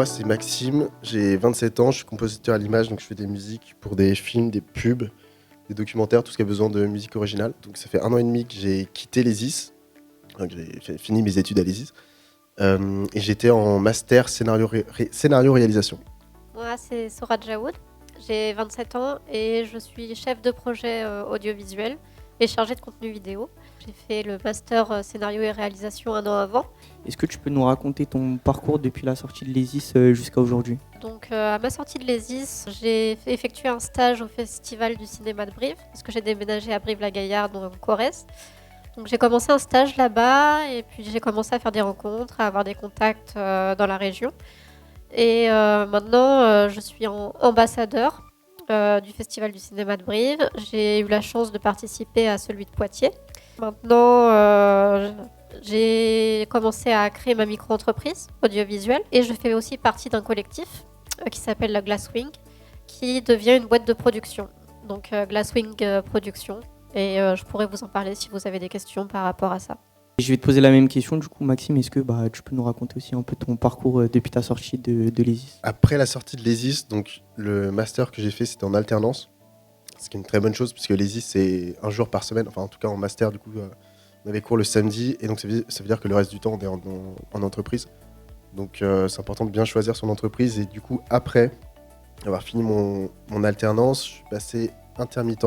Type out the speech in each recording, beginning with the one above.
Moi, c'est Maxime, j'ai 27 ans, je suis compositeur à l'image, donc je fais des musiques pour des films, des pubs, des documentaires, tout ce qui a besoin de musique originale. Donc ça fait 1 an et demi que j'ai quitté l'ESIS, enfin, que j'ai fini mes études à l'ESIS, et j'étais en master scénario-réalisation. Moi, c'est Sora Jaoud. J'ai 27 ans et je suis chef de projet audiovisuel et chargée de contenu vidéo. J'ai fait le master scénario et réalisation 1 an avant. Est-ce que tu peux nous raconter ton parcours depuis la sortie de l'ESIS jusqu'à aujourd'hui? Donc, à ma sortie de l'ESIS, j'ai effectué un stage au Festival du cinéma de Brive, parce que j'ai déménagé à Brive-la-Gaillarde, en Corrèze. Donc, j'ai commencé un stage là-bas, et puis j'ai commencé à faire des rencontres, à avoir des contacts dans la région. Et maintenant, je suis ambassadeur du Festival du cinéma de Brive. J'ai eu la chance de participer à celui de Poitiers. Maintenant, j'ai commencé à créer ma micro-entreprise audiovisuelle et je fais aussi partie d'un collectif qui s'appelle la Glasswing, qui devient une boîte de production. Donc Glasswing Production. Et je pourrais vous en parler si vous avez des questions par rapport à ça. Je vais te poser la même question du coup, Maxime. Est-ce que tu peux nous raconter aussi un peu ton parcours depuis ta sortie de l'ESIS? Après la sortie de l'ESIS, donc le master que j'ai fait, c'était en alternance, ce qui est une très bonne chose, puisque l'ESIS, c'est 1 jour par semaine, enfin en tout cas en master, du coup, on avait cours le samedi, et donc ça veut dire que le reste du temps, on est en entreprise. Donc c'est important de bien choisir son entreprise, et du coup, après avoir fini mon alternance, je suis passé intermittent.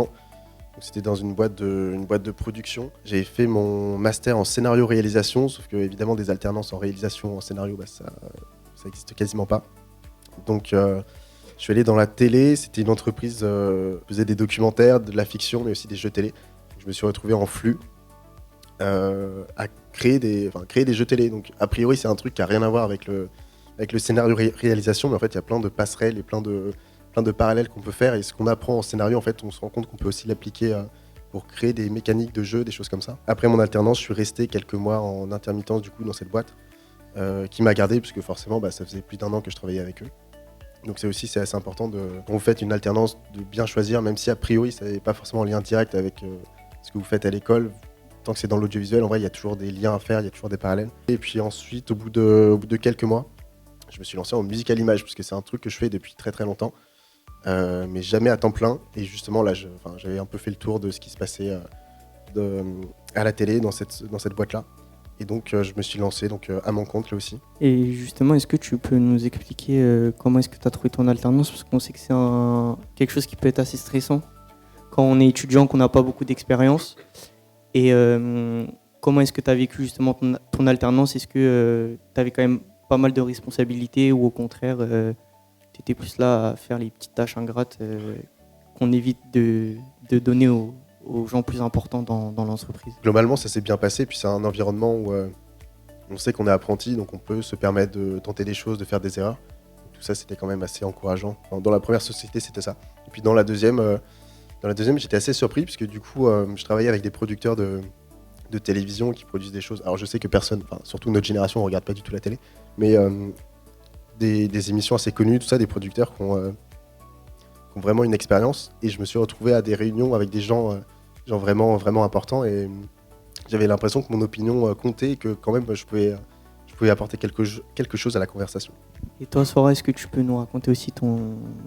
Donc, c'était dans une boîte de production. J'ai fait mon master en scénario-réalisation, sauf que évidemment des alternances en réalisation, en scénario, ça existe quasiment pas. Donc je suis allé dans la télé, c'était une entreprise qui faisait des documentaires, de la fiction, mais aussi des jeux télé. Je me suis retrouvé en flux à créer des jeux télé. Donc a priori c'est un truc qui n'a rien à voir avec le scénario-réalisation, mais en fait il y a plein de passerelles et plein de parallèles qu'on peut faire, et ce qu'on apprend en scénario, en fait, on se rend compte qu'on peut aussi l'appliquer pour créer des mécaniques de jeu, des choses comme ça. Après mon alternance, je suis resté quelques mois en intermittence du coup dans cette boîte qui m'a gardé, puisque forcément ça faisait plus d'1 an que je travaillais avec eux. Donc c'est assez important quand vous faites une alternance de bien choisir, même si a priori ça n'est pas forcément en lien direct avec ce que vous faites à l'école. Tant que c'est dans l'audiovisuel, en vrai il y a toujours des liens à faire, il y a toujours des parallèles. Et puis ensuite, au bout de quelques mois, je me suis lancé en musique à l'image, parce que c'est un truc que je fais depuis très très longtemps. Mais jamais à temps plein. Et justement, là, j'avais un peu fait le tour de ce qui se passait à la télé dans cette boîte-là. Et donc, je me suis lancé à mon compte, là aussi. Et justement, est-ce que tu peux nous expliquer comment est-ce que tu as trouvé ton alternance? Parce qu'on sait que c'est quelque chose qui peut être assez stressant quand on est étudiant, qu'on n'a pas beaucoup d'expérience. Et comment est-ce que tu as vécu justement ton alternance? Est-ce que tu avais quand même pas mal de responsabilités, ou au contraire tu étais plus là à faire les petites tâches ingrates qu'on évite de donner aux gens plus importants dans l'entreprise? Globalement, ça s'est bien passé. Puis c'est un environnement où on sait qu'on est apprenti, donc on peut se permettre de tenter des choses, de faire des erreurs. Tout ça, c'était quand même assez encourageant. Enfin, dans la première société, c'était ça. Et puis dans la deuxième, j'étais assez surpris, puisque du coup, je travaillais avec des producteurs de télévision qui produisent des choses. Alors je sais que personne, surtout notre génération, on regarde pas du tout la télé, mais des émissions assez connues, tout ça, des producteurs qui ont vraiment une expérience. Et je me suis retrouvé à des réunions avec des gens vraiment, vraiment importants, et j'avais l'impression que mon opinion comptait, et que quand même je pouvais apporter quelque chose à la conversation. Et toi, Sora, est-ce que tu peux nous raconter aussi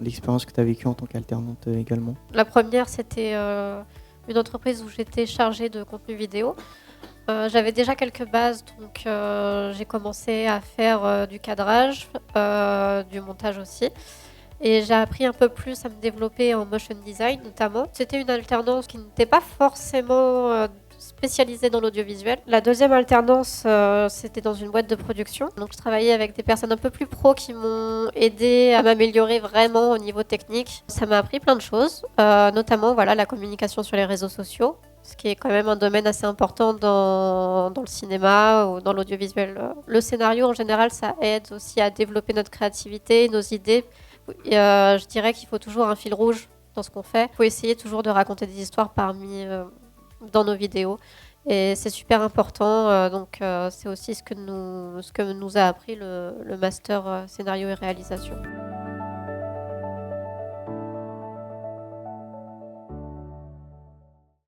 l'expérience que tu as vécue en tant qu'alternante également? La première, c'était une entreprise où j'étais chargée de contenu vidéo. J'avais déjà quelques bases, donc j'ai commencé à faire du cadrage, du montage aussi. Et j'ai appris un peu plus à me développer en motion design notamment. C'était une alternance qui n'était pas forcément spécialisée dans l'audiovisuel. La deuxième alternance, c'était dans une boîte de production. Donc je travaillais avec des personnes un peu plus pros qui m'ont aidé à m'améliorer vraiment au niveau technique. Ça m'a appris plein de choses, notamment la communication sur les réseaux sociaux, ce qui est quand même un domaine assez important dans le cinéma ou dans l'audiovisuel. Le scénario, en général, ça aide aussi à développer notre créativité, nos idées. Et, je dirais qu'il faut toujours un fil rouge dans ce qu'on fait. Il faut essayer toujours de raconter des histoires dans nos vidéos. Et c'est super important. Donc, c'est aussi ce que nous a appris le master scénario et réalisation.